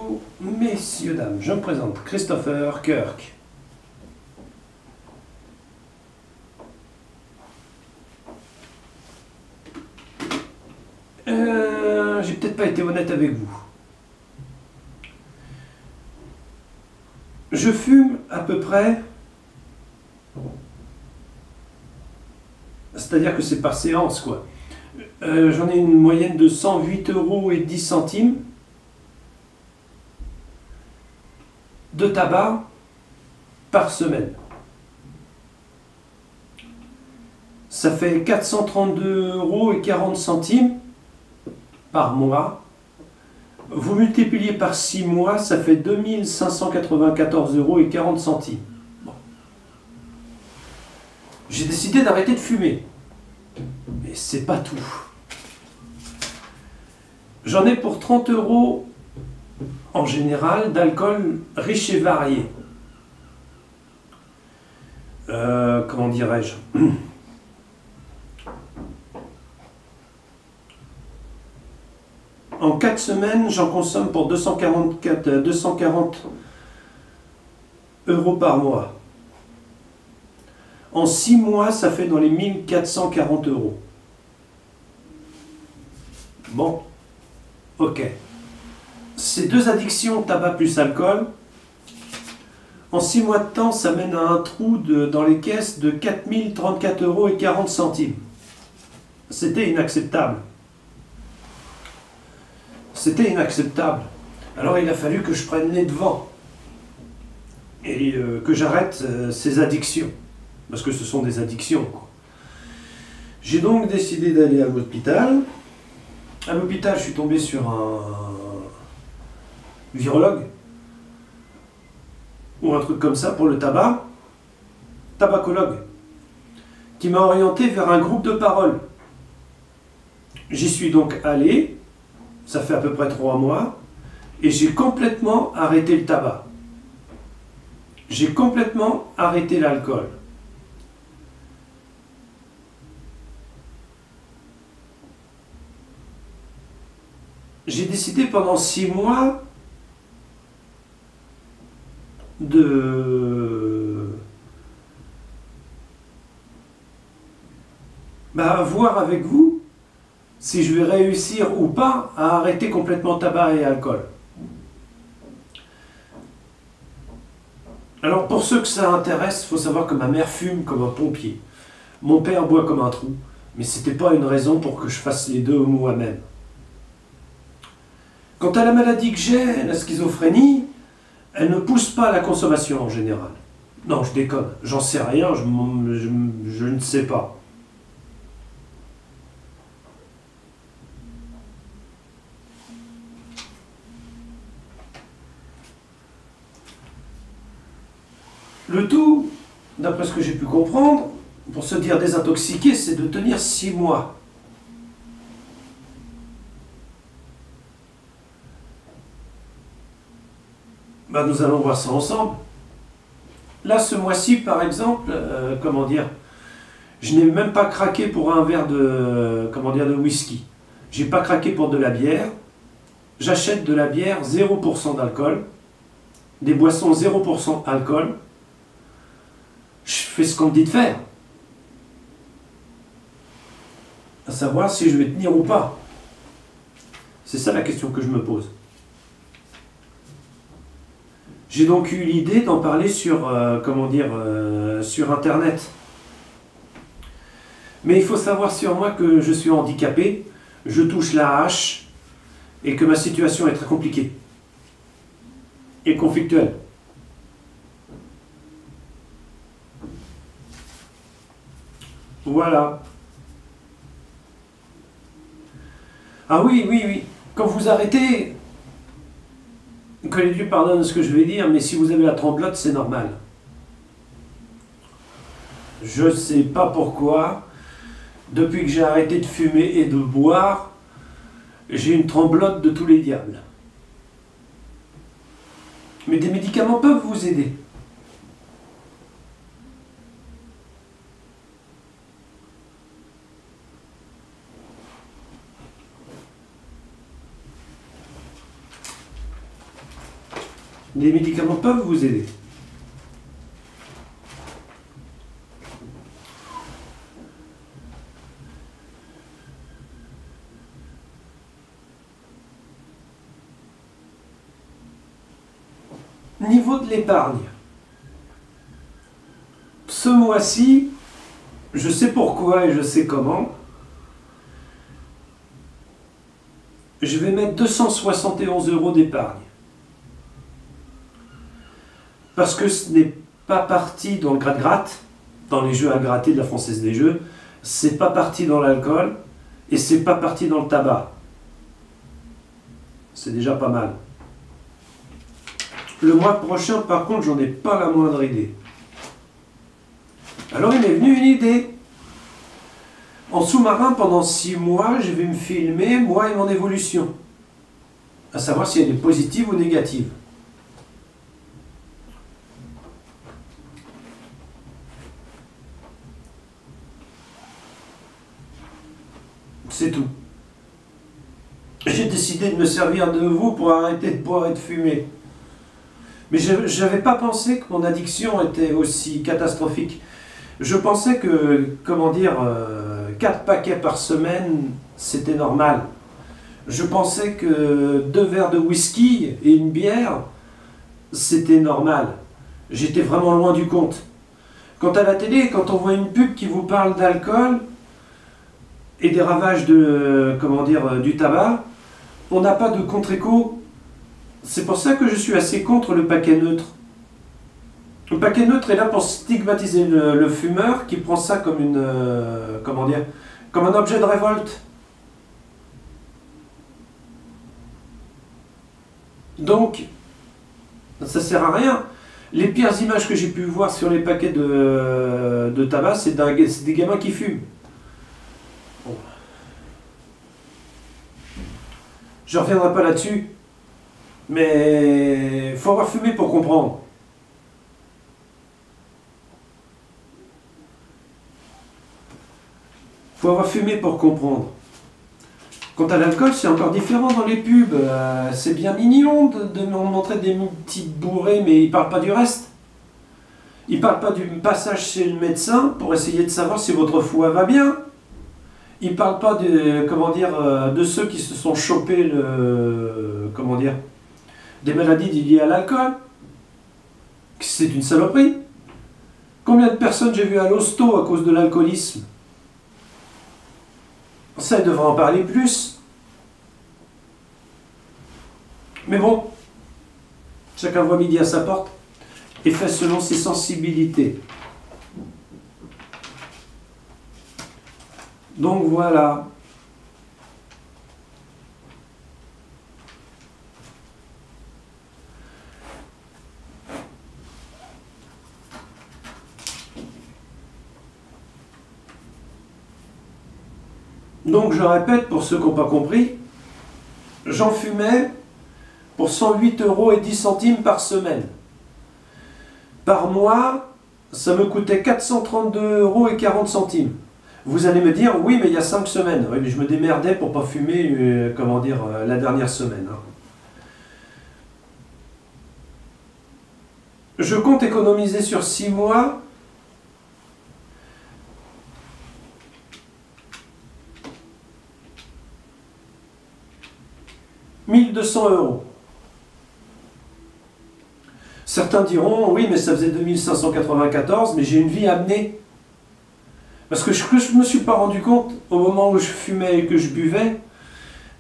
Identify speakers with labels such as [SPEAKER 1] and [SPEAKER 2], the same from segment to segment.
[SPEAKER 1] Bonjour, messieurs, dames, je me présente, Christopher Kirk. J'ai peut-être pas été honnête avec vous. Je fume à peu près, c'est-à-dire que c'est par séance, quoi. J'en ai une moyenne de 108,10 € de tabac par semaine. Ça fait 432,40 € par mois. Vous multipliez par 6 mois, ça fait 2594,40 €. Bon. J'ai décidé d'arrêter de fumer. Mais c'est pas tout. J'en ai pour 30 € en général d'alcool riche et varié. Comment dirais-je? En 4 semaines, j'en consomme pour 240 € par mois. En 6 mois, ça fait dans les 1440 €. Bon, ok. Ces deux addictions, tabac plus alcool, en 6 mois de temps, ça mène à un trou dans les caisses de 4034,40 €. C'était inacceptable. C'était inacceptable. Alors il a fallu que je prenne les devants et que j'arrête ces addictions. Parce que ce sont des addictions, quoi. J'ai donc décidé d'aller à l'hôpital. À l'hôpital, je suis tombé sur un virologue ou un truc comme ça pour le tabac, tabacologue, qui m'a orienté vers un groupe de parole. J'y suis donc allé, ça fait à peu près 3 mois, et j'ai complètement arrêté le tabac. J'ai complètement arrêté l'alcool. J'ai décidé pendant 6 mois de voir avec vous si je vais réussir ou pas à arrêter complètement tabac et alcool. Alors pour ceux que ça intéresse, il faut savoir que ma mère fume comme un pompier. Mon père boit comme un trou, mais c'était pas une raison pour que je fasse les deux moi-même. Quant à la maladie que j'ai, la schizophrénie, elle ne pousse pas à la consommation en général. Non, je déconne, j'en sais rien, je ne sais pas. Le tout, d'après ce que j'ai pu comprendre, pour se dire désintoxiqué, c'est de tenir 6 mois. Nous allons voir ça ensemble. Là, ce mois-ci, par exemple, comment dire, je n'ai même pas craqué pour un verre de whisky. J'ai pas craqué pour de la bière. J'achète de la bière 0% d'alcool, des boissons 0% alcool. Je fais ce qu'on me dit de faire. À savoir si je vais tenir ou pas. C'est ça la question que je me pose. J'ai donc eu l'idée d'en parler sur, sur Internet. Mais il faut savoir sur moi que je suis handicapé, je touche la hache et que ma situation est très compliquée et conflictuelle. Voilà. Ah oui, oui, oui. Quand vous arrêtez, que les dieux pardonnent ce que je vais dire, mais si vous avez la tremblote, c'est normal. Je ne sais pas pourquoi, depuis que j'ai arrêté de fumer et de boire, j'ai une tremblote de tous les diables. Mais des médicaments peuvent vous aider. Les médicaments peuvent vous aider. Niveau de l'épargne. Ce mois-ci, je sais pourquoi et je sais comment, je vais mettre 271 € d'épargne. Parce que ce n'est pas parti dans le gratte-gratte, dans les jeux à gratter de la Française des Jeux, c'est pas parti dans l'alcool et c'est pas parti dans le tabac. C'est déjà pas mal. Le mois prochain, par contre, j'en ai pas la moindre idée. Alors il m'est venu une idée. En sous-marin, pendant 6 mois, je vais me filmer, moi et mon évolution. À savoir si elle est positive ou négative. C'est tout. J'ai décidé de me servir de vous pour arrêter de boire et de fumer. Mais je n'avais pas pensé que mon addiction était aussi catastrophique. Je pensais que, 4 paquets par semaine, c'était normal. Je pensais que 2 verres de whisky et une bière, c'était normal. J'étais vraiment loin du compte. Quand à la télé, quand on voit une pub qui vous parle d'alcool et des ravages du tabac, on n'a pas de contre-écho. C'est pour ça que je suis assez contre le paquet neutre. Le paquet neutre est là pour stigmatiser le fumeur qui prend ça comme comme un objet de révolte. Donc, ça sert à rien. Les pires images que j'ai pu voir sur les paquets de tabac, c'est des gamins qui fument. Bon. Je ne reviendrai pas là-dessus, mais il faut avoir fumé pour comprendre. Il faut avoir fumé pour comprendre. Quant à l'alcool, c'est encore différent dans les pubs. C'est bien mignon de montrer des petites bourrées, mais ils ne parlent pas du reste. Ils ne parlent pas du passage chez le médecin pour essayer de savoir si votre foie va bien. Ils ne parlent pas de ceux qui se sont chopés des maladies liées à l'alcool. C'est une saloperie. Combien de personnes j'ai vues à l'hosto à cause de l'alcoolisme? Ça, elle devrait en parler plus. Mais bon, chacun voit midi à sa porte et fait selon ses sensibilités. Donc voilà. Donc je répète pour ceux qui n'ont pas compris, j'en fumais pour 108,10 € par semaine. Par mois, ça me coûtait 432,40 €. Vous allez me dire, oui mais il y a 5 semaines. Oui mais je me démerdais pour ne pas fumer, la dernière semaine. Je compte économiser sur 6 mois 1 200 €. Certains diront, oui, mais ça faisait 2594, mais j'ai une vie amenée. Parce que ce que je ne me suis pas rendu compte au moment où je fumais et que je buvais,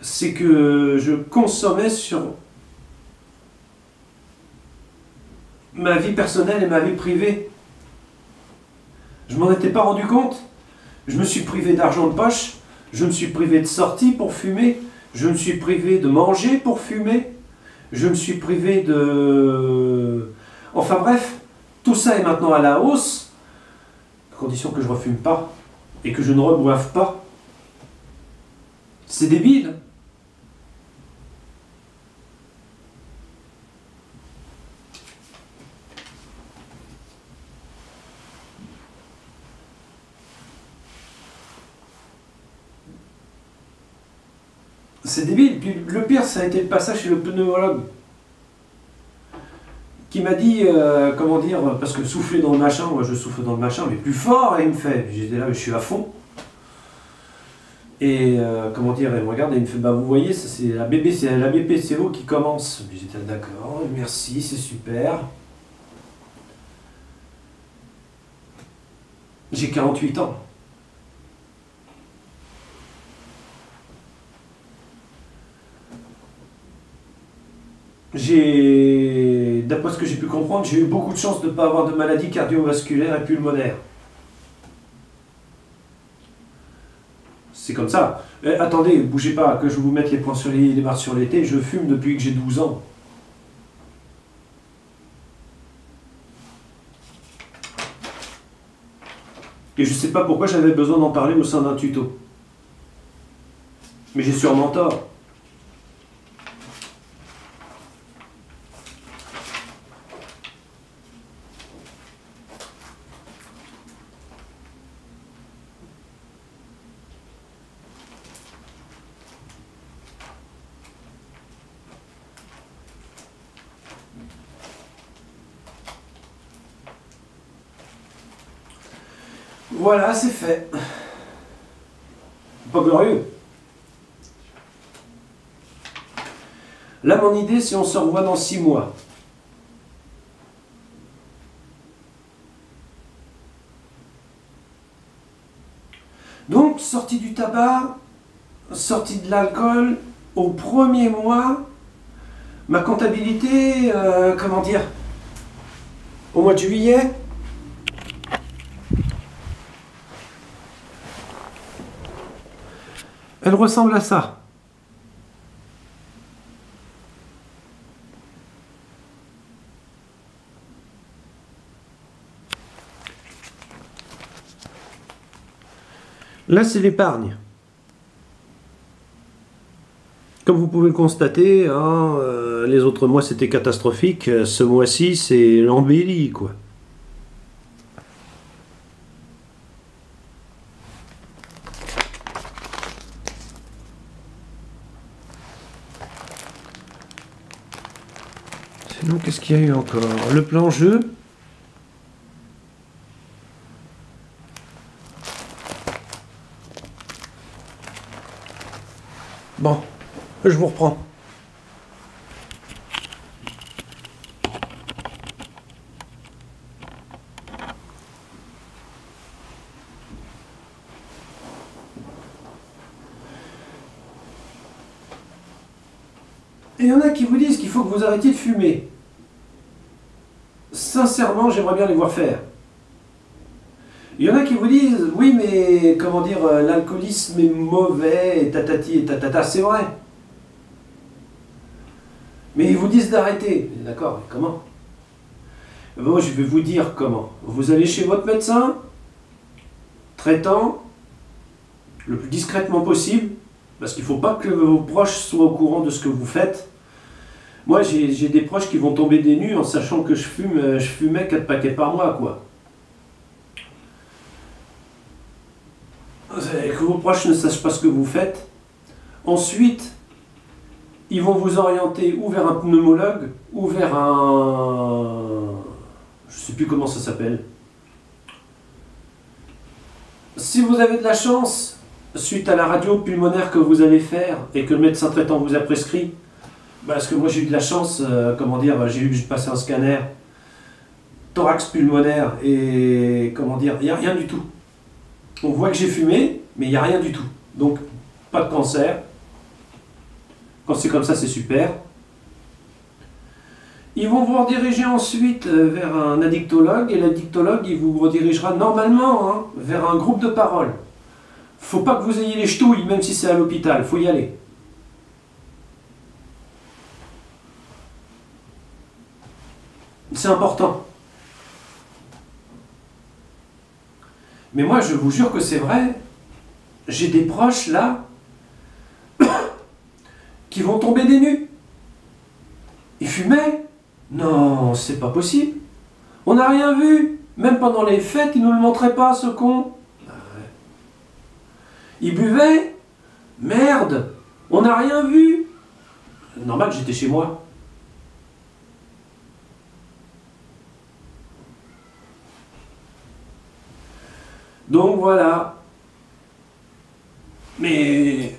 [SPEAKER 1] c'est que je consommais sur ma vie personnelle et ma vie privée. Je m'en étais pas rendu compte. Je me suis privé d'argent de poche, je me suis privé de sortie pour fumer, je me suis privé de manger pour fumer, je me suis privé de... Enfin bref, tout ça est maintenant à la hausse, à condition que je ne refume pas et que je ne reboive pas. C'est débile. C'est débile. Puis le pire, ça a été le passage chez le pneumologue. qui m'a dit, comment dire, parce que souffler dans le machin, moi je souffle dans le machin, mais plus fort, et il me fait, j'étais là, je suis à fond. Et comment dire, il me regarde et il me fait, bah vous voyez, ça c'est la BPCO qui commence. J'étais d'accord, merci, c'est super. J'ai 48 ans. D'après ce que j'ai pu comprendre, j'ai eu beaucoup de chance de ne pas avoir de maladies cardiovasculaires et pulmonaires. C'est comme ça. Attendez, bougez pas, que je vous mette les points sur les barres sur les T. Je fume depuis que j'ai 12 ans. Et je sais pas pourquoi j'avais besoin d'en parler au sein d'un tuto. Mais j'ai sûrement tort. Voilà, c'est fait. Pas glorieux. Là, mon idée, c'est on se revoit dans 6 mois. Donc, sortie du tabac, sortie de l'alcool, au premier mois, ma comptabilité, comment dire, au mois de juillet, elle ressemble à ça. Là, c'est l'épargne. Comme vous pouvez le constater, hein, les autres mois c'était catastrophique. Ce mois-ci, c'est l'embellie, quoi. Sinon, qu'est-ce qu'il y a eu encore? Le plan jeu. Bon, je vous reprends. Et il y en a qui vous disent qu'il faut que vous arrêtiez de fumer. Sincèrement, j'aimerais bien les voir faire. Il y en a qui vous disent, oui, mais comment dire, l'alcoolisme est mauvais, et tatati et tatata, c'est vrai. Mais ils vous disent d'arrêter. D'accord, mais comment? Moi, je vais vous dire comment. Vous allez chez votre médecin, traitant, le plus discrètement possible, parce qu'il ne faut pas que vos proches soient au courant de ce que vous faites. Moi, j'ai des proches qui vont tomber des nues en sachant que je fumais 4 paquets par mois, quoi. Que vos proches ne sachent pas ce que vous faites. Ensuite, ils vont vous orienter ou vers un pneumologue, ou vers un... je ne sais plus comment ça s'appelle. Si vous avez de la chance, suite à la radio pulmonaire que vous allez faire, et que le médecin traitant vous a prescrit, parce que moi j'ai eu de la chance, comment dire, j'ai passé un scanner, thorax pulmonaire, et comment dire, il n'y a rien du tout. On voit que j'ai fumé, mais il n'y a rien du tout. Donc, pas de cancer. Quand c'est comme ça, c'est super. Ils vont vous rediriger ensuite vers un addictologue, et l'addictologue, il vous redirigera normalement hein, vers un groupe de parole. Faut pas que vous ayez les ch'touilles, même si c'est à l'hôpital, faut y aller. C'est important. Mais moi, je vous jure que c'est vrai. J'ai des proches, là, qui vont tomber des nues. Ils fumaient? Non, c'est pas possible. On n'a rien vu. Même pendant les fêtes, ils nous le montraient pas, ce con. Ils buvaient? Merde, on n'a rien vu. Normal, j'étais chez moi. Donc voilà. Mais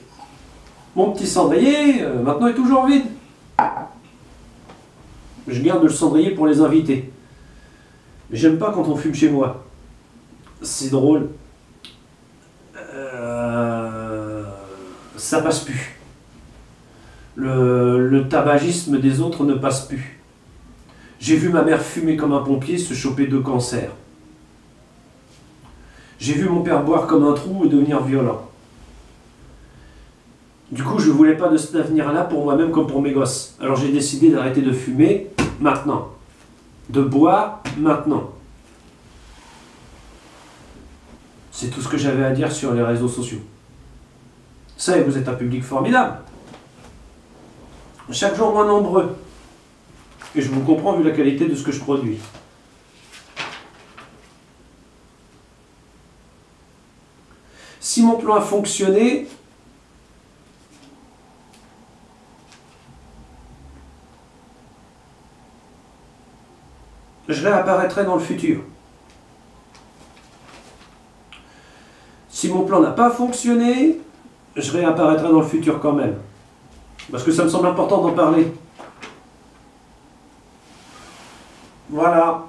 [SPEAKER 1] mon petit cendrier, maintenant est toujours vide. Je garde le cendrier pour les invités. Mais j'aime pas quand on fume chez moi. C'est drôle. Ça passe plus. Le tabagisme des autres ne passe plus. J'ai vu ma mère fumer comme un pompier, se choper 2 cancers. J'ai vu mon père boire comme un trou et devenir violent. Du coup, je ne voulais pas de cet avenir-là pour moi-même comme pour mes gosses. Alors j'ai décidé d'arrêter de fumer maintenant. De boire maintenant. C'est tout ce que j'avais à dire sur les réseaux sociaux. Ça, et vous êtes un public formidable. Chaque jour moins nombreux. Et je vous comprends vu la qualité de ce que je produis. Si mon plan a fonctionné, je réapparaîtrai dans le futur. Si mon plan n'a pas fonctionné, je réapparaîtrai dans le futur quand même. Parce que ça me semble important d'en parler. Voilà.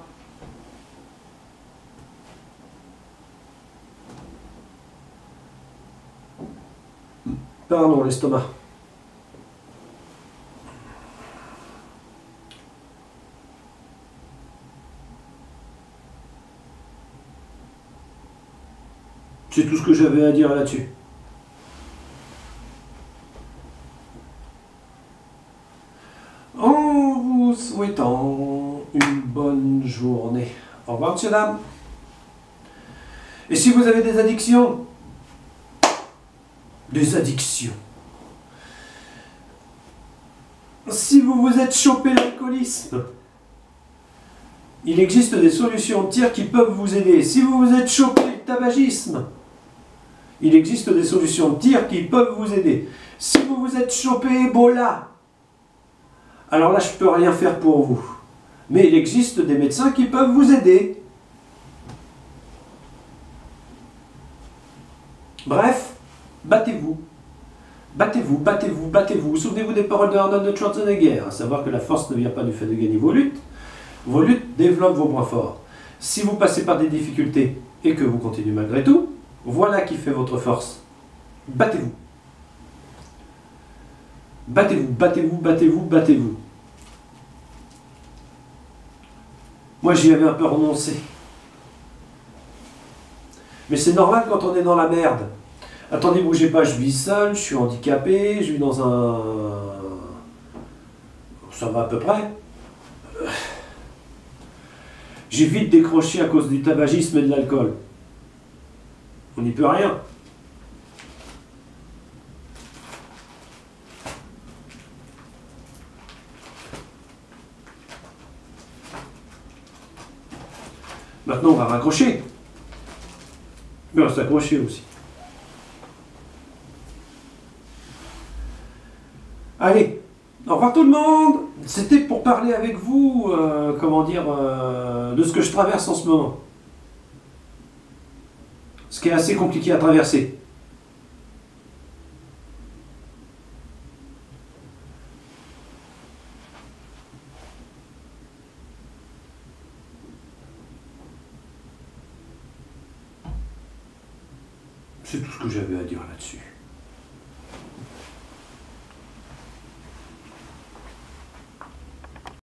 [SPEAKER 1] Pardon, l'estomac. C'est tout ce que j'avais à dire là-dessus. En vous souhaitant une bonne journée. Au revoir, monsieur, dame. Et si vous avez des addictions, si vous vous êtes chopé l'alcoolisme, il existe des solutions de tir qui peuvent vous aider. Si vous vous êtes chopé le tabagisme, il existe des solutions de tir qui peuvent vous aider. Si vous vous êtes chopé Ebola, alors là, je ne peux rien faire pour vous. Mais il existe des médecins qui peuvent vous aider. Bref, battez-vous. Battez-vous, battez-vous, battez-vous. Souvenez-vous des paroles de Arnold Schwarzenegger, à savoir que la force ne vient pas du fait de gagner vos luttes. Vos luttes développent vos points forts. Si vous passez par des difficultés et que vous continuez malgré tout, voilà qui fait votre force. Battez-vous. Battez-vous, battez-vous, battez-vous, battez-vous. Moi, j'y avais un peu renoncé. Mais c'est normal quand on est dans la merde. Attendez, bougez pas, je vis seul, je suis handicapé, je vis dans un... Ça va à peu près. J'ai vite décroché à cause du tabagisme et de l'alcool. On n'y peut rien. Maintenant, on va raccrocher. Mais on va s'accrocher aussi. Allez, au revoir tout le monde. C'était pour parler avec vous, comment dire, de ce que je traverse en ce moment. Ce qui est assez compliqué à traverser. C'est tout ce que j'avais à dire là-dessus.